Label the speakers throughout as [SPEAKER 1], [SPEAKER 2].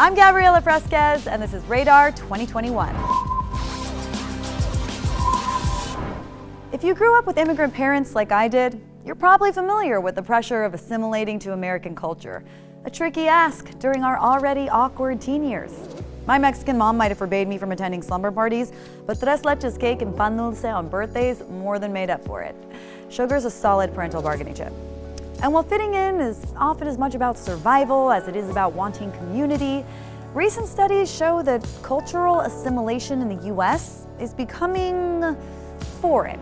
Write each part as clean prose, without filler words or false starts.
[SPEAKER 1] I'm Gabriela Fresquez, and this is Radar 2021. If you grew up with immigrant parents like I did, you're probably familiar with the pressure of assimilating to American culture. A tricky ask during our already awkward teen years. My Mexican mom might have forbade me from attending slumber parties, but tres leches cake and pan dulce on birthdays more than made up for it. Sugar's a solid parental bargaining chip. And while fitting in is often as much about survival as it is about wanting community, recent studies show that cultural assimilation in the U.S. is becoming foreign.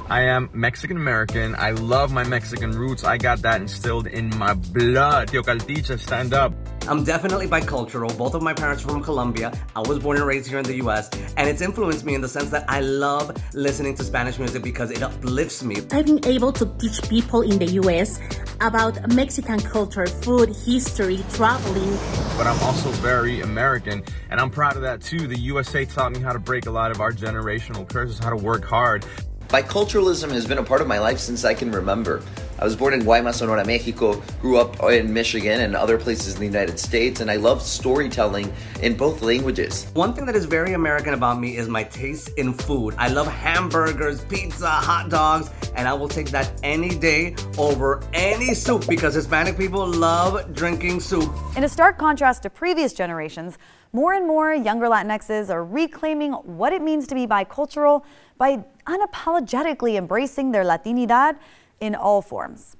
[SPEAKER 2] I am Mexican American. I love my Mexican roots. I got that instilled in my blood. Tio Calticha, stand up.
[SPEAKER 3] I'm definitely bicultural. Both of my parents are from Colombia. I was born and raised here in the US, and it's influenced me in the sense that I love listening to Spanish music because it uplifts me.
[SPEAKER 4] I've been able to teach people in the US about Mexican culture, food, history, traveling.
[SPEAKER 2] But I'm also very American, and I'm proud of that too. The USA taught me how to break a lot of our generational curses, how to work hard.
[SPEAKER 5] Biculturalism has been a part of my life since I can remember. I was born in Guaymas, Sonora, Mexico, grew up in Michigan and other places in the United States, and I love storytelling in both languages.
[SPEAKER 3] One thing that is very American about me is my taste in food. I love hamburgers, pizza, hot dogs, and I will take that any day over any soup because Hispanic people love drinking soup.
[SPEAKER 1] In a stark contrast to previous generations, more and more younger Latinxes are reclaiming what it means to be bicultural by unapologetically embracing their Latinidad in all forms.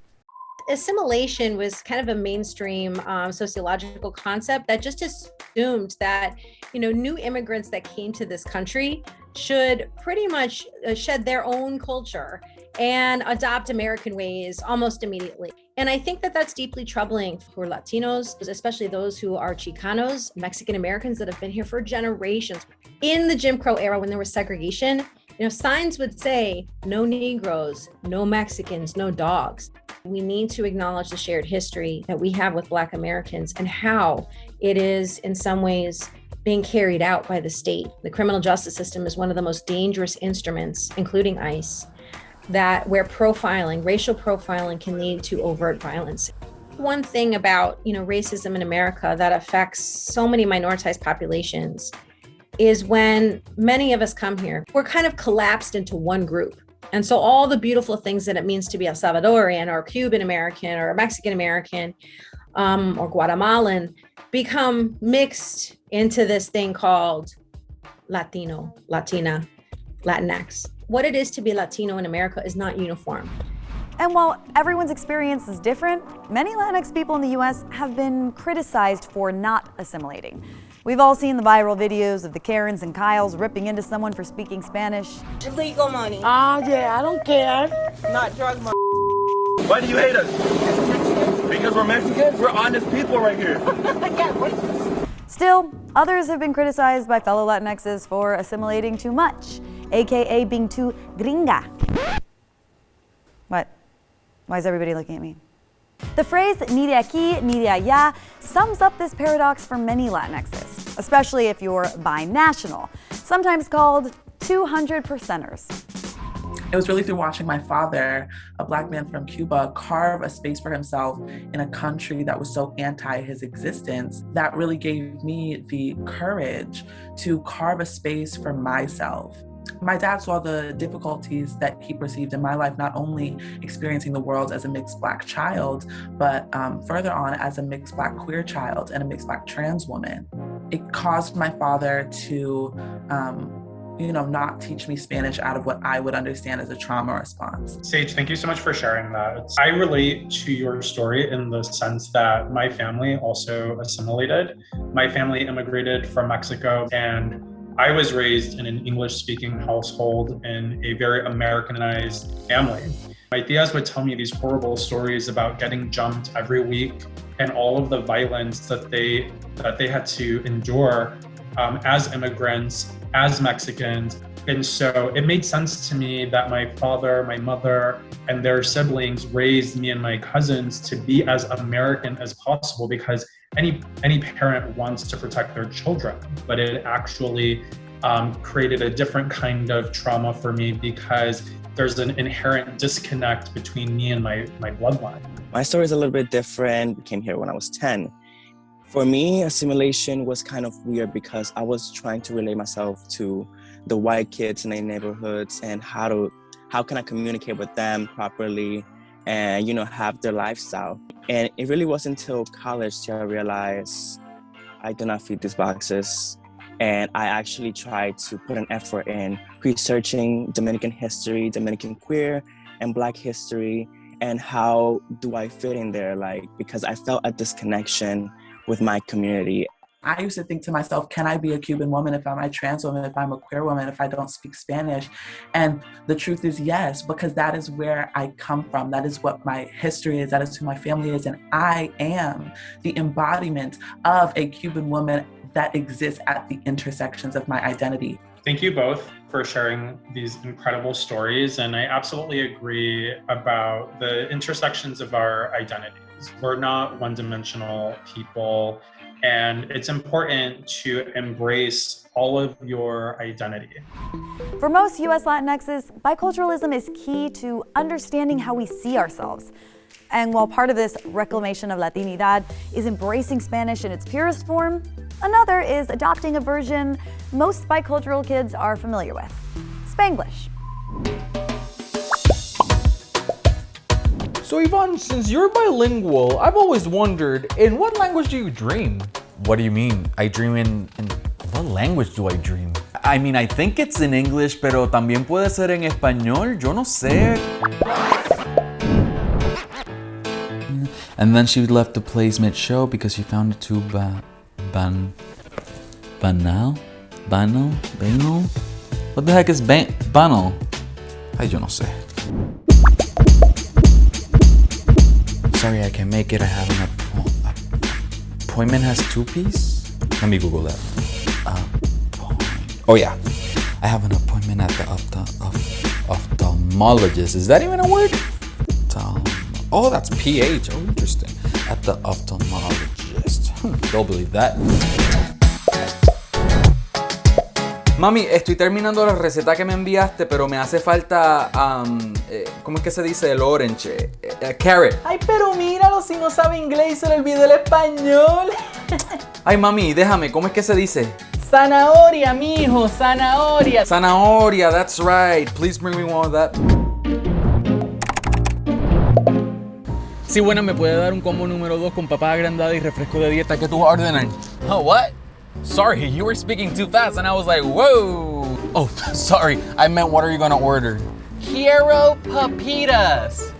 [SPEAKER 6] Assimilation was kind of a mainstream sociological concept that just assumed that, new immigrants that came to this country should pretty much shed their own culture and adopt American ways almost immediately. And I think that that's deeply troubling for Latinos, especially those who are Chicanos, Mexican Americans that have been here for generations. In the Jim Crow era, when there was segregation, signs would say, no Negroes, no Mexicans, no dogs. We need to acknowledge the shared history that we have with Black Americans and how it is in some ways being carried out by the state. The criminal justice system is one of the most dangerous instruments, including ICE, where profiling, racial profiling can lead to overt violence. One thing about, racism in America that affects so many minoritized populations is when many of us come here, we're kind of collapsed into one group. And so all the beautiful things that it means to be El Salvadorian or Cuban American or Mexican American or Guatemalan become mixed into this thing called Latino, Latina, Latinx. What it is to be Latino in America is not uniform.
[SPEAKER 1] And while everyone's experience is different, many Latinx people in the US have been criticized for not assimilating. We've all seen the viral videos of the Karens and Kyles ripping into someone for speaking Spanish.
[SPEAKER 7] Illegal money.
[SPEAKER 8] Yeah, I don't care. Not drug money.
[SPEAKER 9] Why do you hate us? Because we're Mexicans? We're honest people right here.
[SPEAKER 1] Still, others have been criticized by fellow Latinxes for assimilating too much, aka being too gringa. What? Why is everybody looking at me? The phrase ni de aquí ni de allá sums up this paradox for many Latinxes, especially if you're binational, sometimes called 200%ers.
[SPEAKER 8] It was really through watching my father, a Black man from Cuba, carve a space for himself in a country that was so anti his existence that really gave me the courage to carve a space for myself. My dad saw the difficulties that he perceived in my life, not only experiencing the world as a mixed Black child, but further on as a mixed Black queer child and a mixed Black trans woman. It caused my father to, not teach me Spanish out of what I would understand as a trauma response.
[SPEAKER 10] Sage, thank you so much for sharing that. I relate to your story in the sense that my family also assimilated. My family immigrated from Mexico, and I was raised in an English-speaking household in a very Americanized family. My tias would tell me these horrible stories about getting jumped every week and all of the violence that they had to endure as immigrants, as Mexicans. And so it made sense to me that my father, my mother, and their siblings raised me and my cousins to be as American as possible, because any parent wants to protect their children, but it actually created a different kind of trauma for me because there's an inherent disconnect between me and my bloodline.
[SPEAKER 11] My story is a little bit different. I came here when I was 10.
[SPEAKER 7] For me, assimilation was kind of weird because I was trying to relate myself to the white kids in the neighborhoods and how can I communicate with them properly and, have their lifestyle. And it really wasn't until college that I realized I do not fit these boxes. And I actually tried to put an effort in researching Dominican history, Dominican queer and Black history, and how do I fit in there, because I felt a disconnection with my community.
[SPEAKER 8] I used to think to myself, can I be a Cuban woman if I'm a trans woman, if I'm a queer woman, if I don't speak Spanish? And the truth is yes, because that is where I come from. That is what my history is. That is who my family is. And I am the embodiment of a Cuban woman that exists at the intersections of my identity.
[SPEAKER 10] Thank you both for sharing these incredible stories. And I absolutely agree about the intersections of our identities. We're not one-dimensional people. And it's important to embrace all of your identity.
[SPEAKER 1] For most US Latinxes, biculturalism is key to understanding how we see ourselves. And while part of this reclamation of Latinidad is embracing Spanish in its purest form, another is adopting a version most bicultural kids are familiar with, Spanglish.
[SPEAKER 11] So Yvonne, since you're bilingual, I've always wondered, in what language do you dream?
[SPEAKER 12] What do you mean? I dream in what language do I dream? I mean, I think it's in English, pero también puede ser en español, yo no sé. And then she left the place mid-show because she found it too banal? What the heck is banal? Ay, yo no sé. Sorry, I can't make it. I have an appointment has 2 P's? Let me Google that. Oh yeah, I have an appointment at the ophthalmologist. Is that even a word? Oh, that's PH. Oh, interesting. At the ophthalmologist. Don't believe that. Mami, estoy terminando la receta que me enviaste, pero me hace falta, ¿cómo es que se dice el orange? Carrot.
[SPEAKER 11] Ay, pero míralo, si no sabe inglés, se le olvidó el español.
[SPEAKER 12] Ay, mami, déjame, ¿cómo es que se dice?
[SPEAKER 11] Zanahoria, mijo, zanahoria.
[SPEAKER 12] Zanahoria, that's right. Please bring me one of that.
[SPEAKER 11] Sí, bueno, me puede dar un combo número 2 con papas agrandadas y refresco de dieta. ¿Qué tú vas a ordenar?
[SPEAKER 12] Oh, what? Sorry, you were speaking too fast and I was like, whoa. Oh, sorry, I meant what are you gonna order?
[SPEAKER 11] Quiero papitas.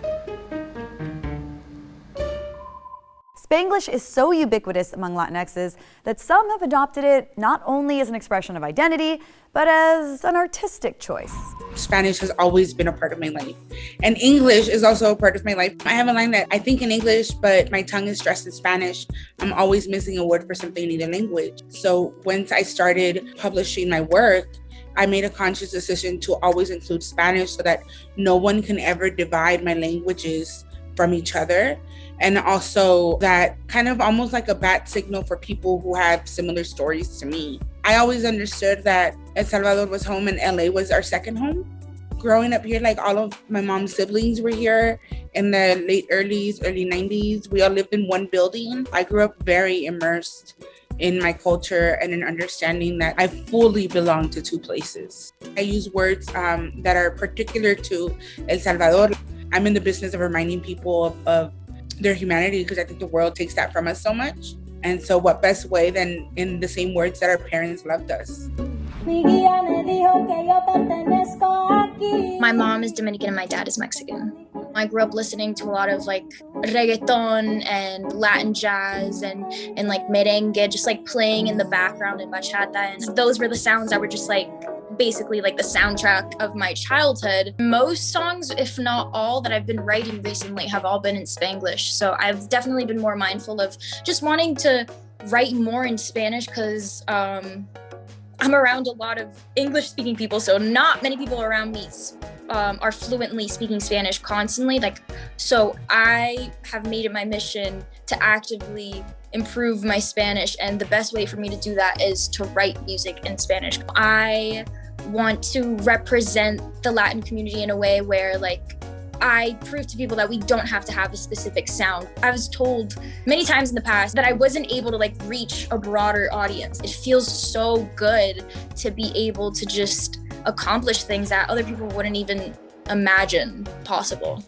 [SPEAKER 1] Spanglish is so ubiquitous among Latinxes that some have adopted it not only as an expression of identity, but as an artistic choice.
[SPEAKER 13] Spanish has always been a part of my life. And English is also a part of my life. I have a line that I think in English, but my tongue is stressed in Spanish. I'm always missing a word for something in the language. So once I started publishing my work, I made a conscious decision to always include Spanish so that no one can ever divide my languages from each other. And also that kind of almost like a bat signal for people who have similar stories to me. I always understood that El Salvador was home and LA was our second home. Growing up here, like all of my mom's siblings were here in the early 90s. We all lived in one building. I grew up very immersed in my culture and in understanding that I fully belong to 2 places. I use words that are particular to El Salvador. I'm in the business of reminding people of their humanity because I think the world takes that from us so much. And so what best way than in the same words that our parents loved us.
[SPEAKER 14] My mom is Dominican and my dad is Mexican. I grew up listening to a lot of like reggaeton and Latin jazz and like merengue, just like playing in the background in bachata. And those were the sounds that were just like basically like the soundtrack of my childhood. Most songs, if not all, that I've been writing recently have all been in Spanglish. So I've definitely been more mindful of just wanting to write more in Spanish because I'm around a lot of English-speaking people, so not many people around me are fluently speaking Spanish constantly. So I have made it my mission to actively improve my Spanish, and the best way for me to do that is to write music in Spanish. I want to represent the Latin community in a way where like I prove to people that we don't have to have a specific sound. I was told many times in the past that I wasn't able to like reach a broader audience. It feels so good to be able to just accomplish things that other people wouldn't even imagine possible.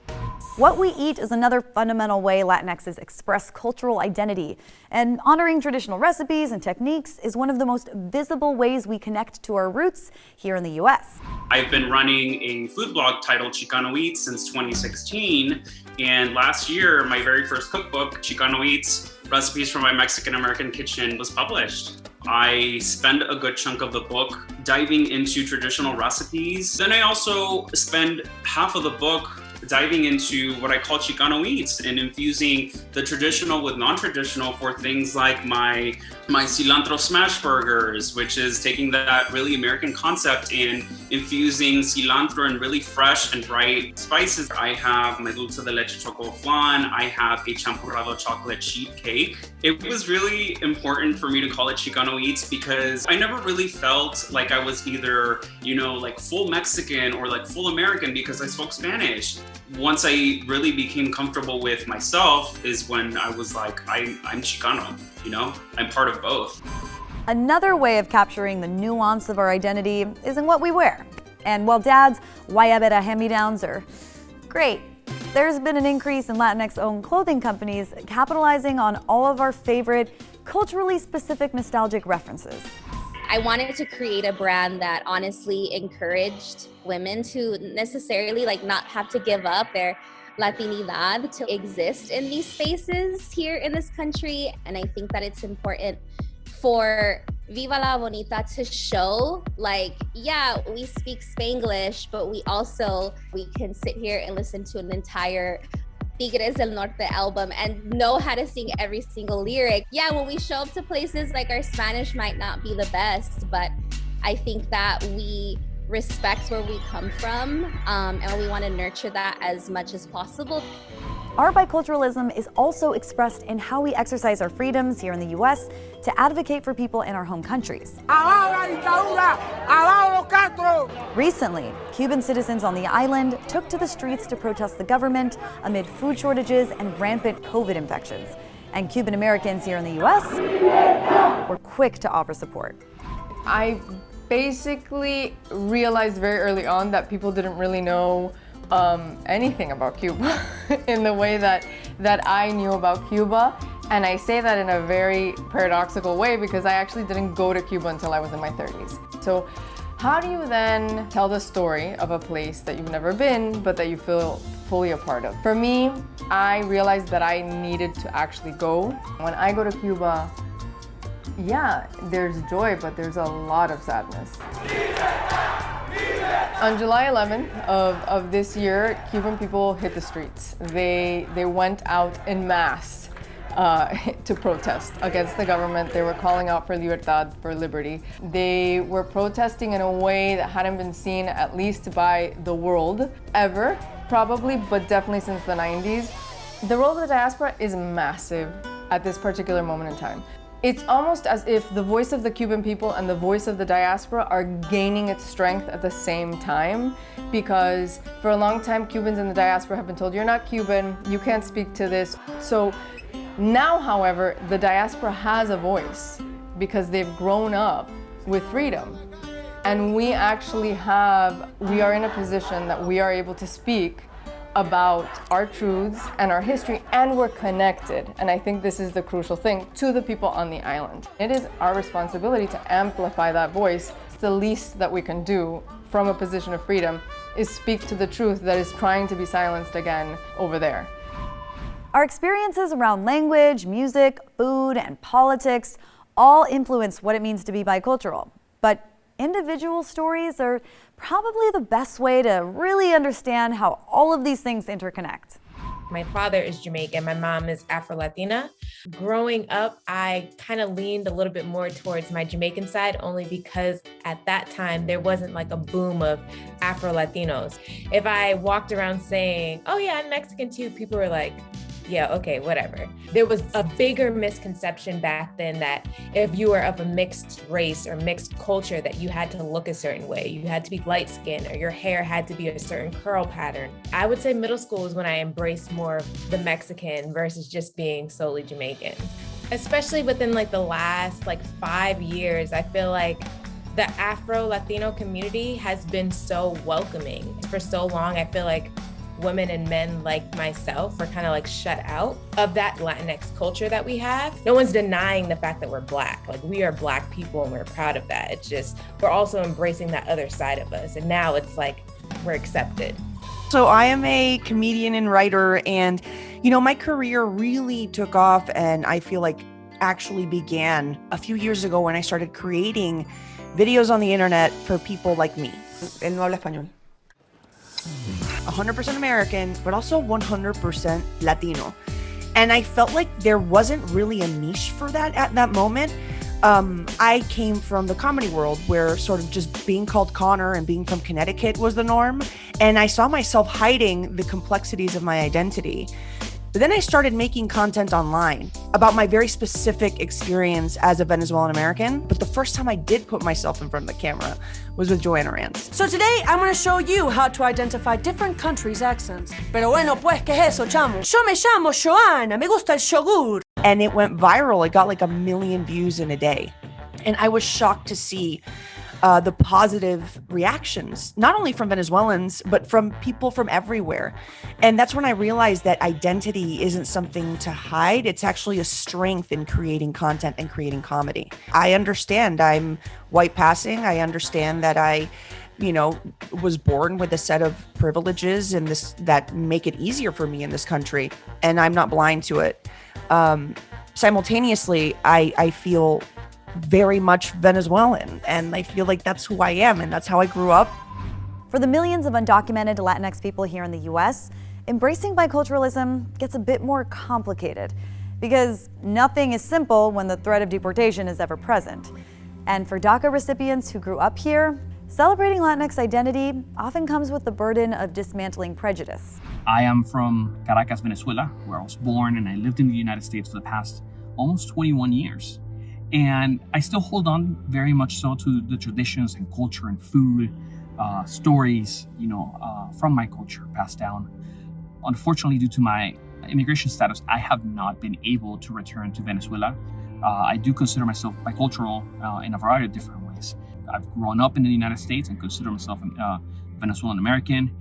[SPEAKER 1] What we eat is another fundamental way Latinxes express cultural identity, and honoring traditional recipes and techniques is one of the most visible ways we connect to our roots here in the U.S.
[SPEAKER 15] I've been running a food blog titled Chicano Eats since 2016, and last year my very first cookbook, Chicano Eats: Recipes from My Mexican-American Kitchen, was published. I spend a good chunk of the book diving into traditional recipes. Then I also spend half of the book diving into what I call Chicano Eats and infusing the traditional with non-traditional for things like my cilantro smash burgers, which is taking that really American concept and infusing cilantro and really fresh and bright spices. I have my dulce de leche choco flan. I have a champurrado chocolate sheet cake. It was really important for me to call it Chicano Eats because I never really felt like I was either, like full Mexican or like full American because I spoke Spanish. Once I really became comfortable with myself is when I was like, I'm Chicano, I'm part of both.
[SPEAKER 1] Another way of capturing the nuance of our identity is in what we wear. And while Dad's Guayabera hand-me-downs are great, there's been an increase in Latinx-owned clothing companies capitalizing on all of our favorite, culturally specific nostalgic references.
[SPEAKER 16] I wanted to create a brand that honestly encouraged women to necessarily not have to give up their Latinidad to exist in these spaces here in this country. And I think that it's important for Viva La Bonita to show we speak Spanglish, but we can sit here and listen to an entire Tigres del Norte album and know how to sing every single lyric. Yeah, when we show up to places, our Spanish might not be the best, but I think that we respect where we come from, and we want to nurture that as much as possible.
[SPEAKER 1] Our biculturalism is also expressed in how we exercise our freedoms here in the U.S. to advocate for people in our home countries. Recently, Cuban citizens on the island took to the streets to protest the government amid food shortages and rampant COVID infections. And Cuban Americans here in the U.S. were quick to offer support.
[SPEAKER 17] I basically realized very early on that people didn't really know anything about Cuba in the way that I knew about Cuba. And I say that in a very paradoxical way because I actually didn't go to Cuba until I was in my 30s. So how do you then tell the story of a place that you've never been, but that you feel fully a part of? For me, I realized that I needed to actually go. When I go to Cuba, yeah, there's joy, but there's a lot of sadness. On July 11th of this year, Cuban people hit the streets. They went out en masse to protest against the government. They were calling out for libertad, for liberty. They were protesting in a way that hadn't been seen, at least by the world, ever, probably, but definitely since the 90s. The role of the diaspora is massive at this particular moment in time. It's almost as if the voice of the Cuban people and the voice of the diaspora are gaining its strength at the same time, because for a long time, Cubans in the diaspora have been told, you're not Cuban, you can't speak to this. So now, however, the diaspora has a voice because they've grown up with freedom. And we are in a position that we are able to speak about our truths and our history, and we're connected. And I think this is the crucial thing to the people on the island. It is our responsibility to amplify that voice. It's the least that we can do from a position of freedom is speak to the truth that is trying to be silenced again over there.
[SPEAKER 1] Our experiences around language, music, food, and politics all influence what it means to be bicultural. But individual stories are probably the best way to really understand how all of these things interconnect.
[SPEAKER 18] My father is Jamaican, my mom is Afro-Latina. Growing up, I kind of leaned a little bit more towards my Jamaican side only because at that time there wasn't a boom of Afro-Latinos. If I walked around saying, oh yeah, I'm Mexican too, people were like, yeah, okay, whatever. There was a bigger misconception back then that if you were of a mixed race or mixed culture that you had to look a certain way. You had to be light skinned or your hair had to be a certain curl pattern. I would say middle school is when I embraced more of the Mexican versus just being solely Jamaican. Especially within like the last 5 years, I feel like the Afro-Latino community has been so welcoming. For so long, I feel like women and men like myself are kind of shut out of that Latinx culture that we have. No one's denying the fact that we're Black. We are Black people and we're proud of that. It's just, we're also embracing that other side of us. And now it's we're accepted.
[SPEAKER 19] So I am a comedian and writer, and my career really took off, and I feel like actually began a few years ago when I started creating videos on the internet for people like me. Él no habla español. 100% American, but also 100% Latino. And I felt like there wasn't really a niche for that at that moment. I came from the comedy world where sort of just being called Connor and being from Connecticut was the norm. And I saw myself hiding the complexities of my identity. But then I started making content online about my very specific experience as a Venezuelan American. But the first time I did put myself in front of the camera was with Joanna Rance.
[SPEAKER 20] So today I'm going to show you how to identify different countries' accents. Pero bueno, pues, ¿qué es eso, chamo? Yo me llamo Joanna, me gusta el yogur.
[SPEAKER 19] And it went viral. It got 1 million views in a day. And I was shocked to see the positive reactions, not only from Venezuelans, but from people from everywhere. And that's when I realized that identity isn't something to hide. It's actually a strength in creating content and creating comedy. I understand I'm white passing. I understand that I, was born with a set of privileges and that make it easier for me in this country. And I'm not blind to it. Simultaneously, I feel very much Venezuelan, and I feel like that's who I am, and that's how I grew up.
[SPEAKER 1] For the millions of undocumented Latinx people here in the US, embracing biculturalism gets a bit more complicated because nothing is simple when the threat of deportation is ever present. And for DACA recipients who grew up here, celebrating Latinx identity often comes with the burden of dismantling prejudice.
[SPEAKER 21] I am from Caracas, Venezuela, where I was born, and I lived in the United States for the past almost 21 years. And I still hold on very much so to the traditions and culture and food, stories, from my culture passed down. Unfortunately, due to my immigration status, I have not been able to return to Venezuela. I do consider myself bicultural in a variety of different ways. I've grown up in the United States and consider myself Venezuelan American.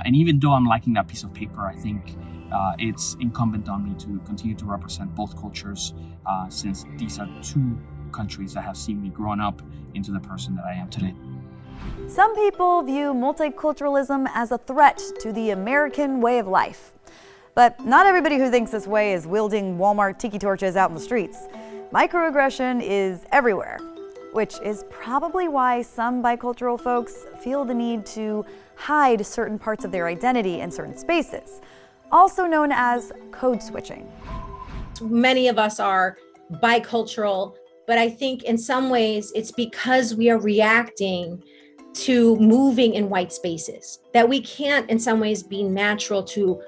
[SPEAKER 21] And even though I'm lacking that piece of paper, I think it's incumbent on me to continue to represent both cultures since these are two countries that have seen me growing up into the person that I am today.
[SPEAKER 1] Some people view multiculturalism as a threat to the American way of life. But not everybody who thinks this way is wielding Walmart tiki torches out in the streets. Microaggression is everywhere, which is probably why some bicultural folks feel the need to hide certain parts of their identity in certain spaces, also known as code switching.
[SPEAKER 6] Many of us are bicultural, but I think in some ways it's because we are reacting to moving in white spaces, that we can't in some ways be natural to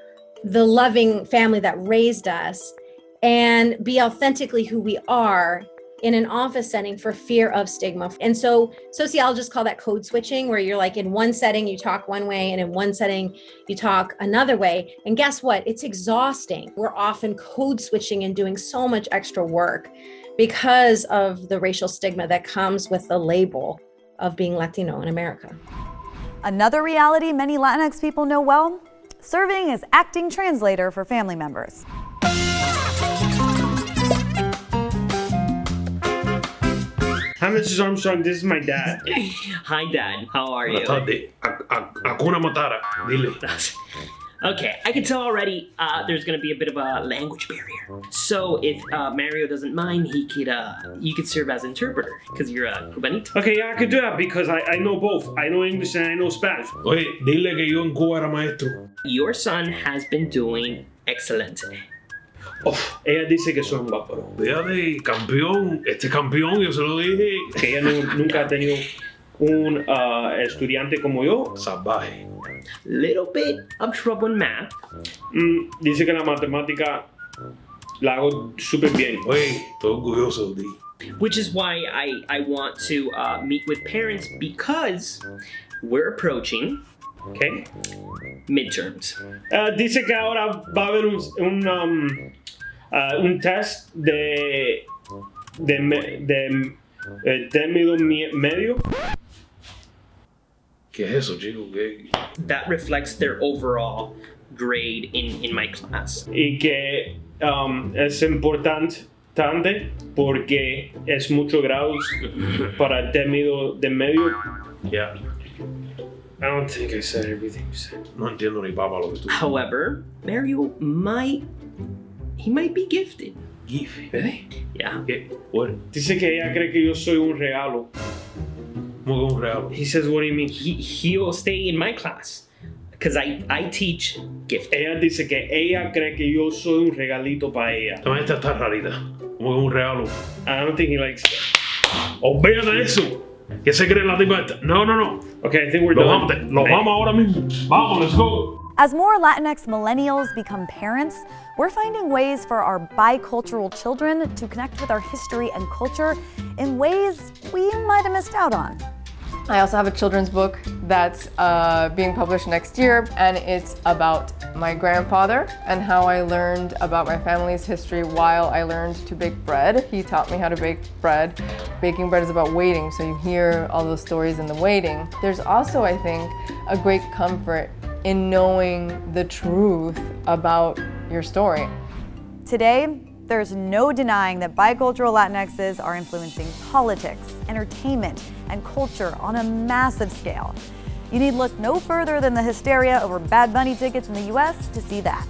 [SPEAKER 6] the loving family that raised us and be authentically who we are in an office setting for fear of stigma. And so sociologists call that code switching, where you're in one setting you talk one way and in one setting you talk another way. And guess what? It's exhausting. We're often code switching and doing so much extra work because of the racial stigma that comes with the label of being Latino in America.
[SPEAKER 1] Another reality many Latinx people know well, serving as acting translator for family members.
[SPEAKER 22] Hi, Mrs. Armstrong. This is my dad.
[SPEAKER 23] Hi, Dad. How are you?
[SPEAKER 22] Hakuna Matata. Dile.
[SPEAKER 23] Okay, I can tell already there's gonna be a bit of a language barrier. So if Mario doesn't mind, you could serve as interpreter because you're a Cubanito.
[SPEAKER 22] Okay, yeah, I could do that because I know both. I know English and I know Spanish. Oye, dile que yo en Cuba era maestro.
[SPEAKER 23] Your son has been doing excellent.
[SPEAKER 22] Oh, ella dice que son guapos. Fíjate, campeón. Este campeón, yo se lo dije. Que ella nunca ha tenido un estudiante como yo. Salvaje.
[SPEAKER 23] little bit of trouble in math.
[SPEAKER 22] Dice que la matemática la hago súper bien. Oye, estoy orgulloso de ti.
[SPEAKER 23] Which is why I want to meet with parents because we're approaching, okay, midterms.
[SPEAKER 22] Dice que ahora va a haber un test de término medio. ¿Qué es eso, chico?
[SPEAKER 23] That reflects their overall grade in my class.
[SPEAKER 22] Y que es importante porque es muchos grados para el término de medio. Yeah. I don't think I said everything you said. No entiendo ni papa lo que tú.
[SPEAKER 23] However, Mario might be gifted.
[SPEAKER 22] Gifted?
[SPEAKER 23] Really? Yeah.
[SPEAKER 22] What? Dice que ella cree que yo soy un regalo. ¿Cómo que un regalo?
[SPEAKER 23] He says, what do you mean? He'll stay in my class. Because I teach gift.
[SPEAKER 22] Ella dice que ella cree que yo soy un regalito para ella. También está rarita. Como que un regalo. I don't think he likes it. Olvídate de eso. ¿Qué se cree la tipa esta? No. Okay, I think we're done. Nos vamos ahora mismo. Vamos, let's go.
[SPEAKER 1] As more Latinx millennials become parents, we're finding ways for our bicultural children to connect with our history and culture in ways we might have missed out on.
[SPEAKER 17] I also have a children's book that's being published next year, and it's about my grandfather and how I learned about my family's history while I learned to bake bread. He taught me how to bake bread. Baking bread is about waiting, so you hear all those stories in the waiting. There's also, I think, a great comfort in knowing the truth about your story.
[SPEAKER 1] Today, there's no denying that bicultural Latinxes are influencing politics, entertainment, and culture on a massive scale. You need look no further than the hysteria over Bad Bunny tickets in the US to see that.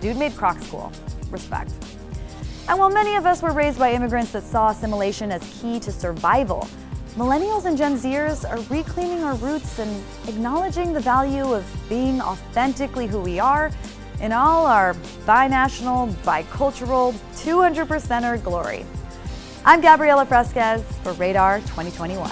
[SPEAKER 1] Dude made Croc School. Respect. And while many of us were raised by immigrants that saw assimilation as key to survival, millennials and Gen Zers are reclaiming our roots and acknowledging the value of being authentically who we are in all our binational, bicultural, 200%er glory. I'm Gabriela Fresquez for Radar 2021.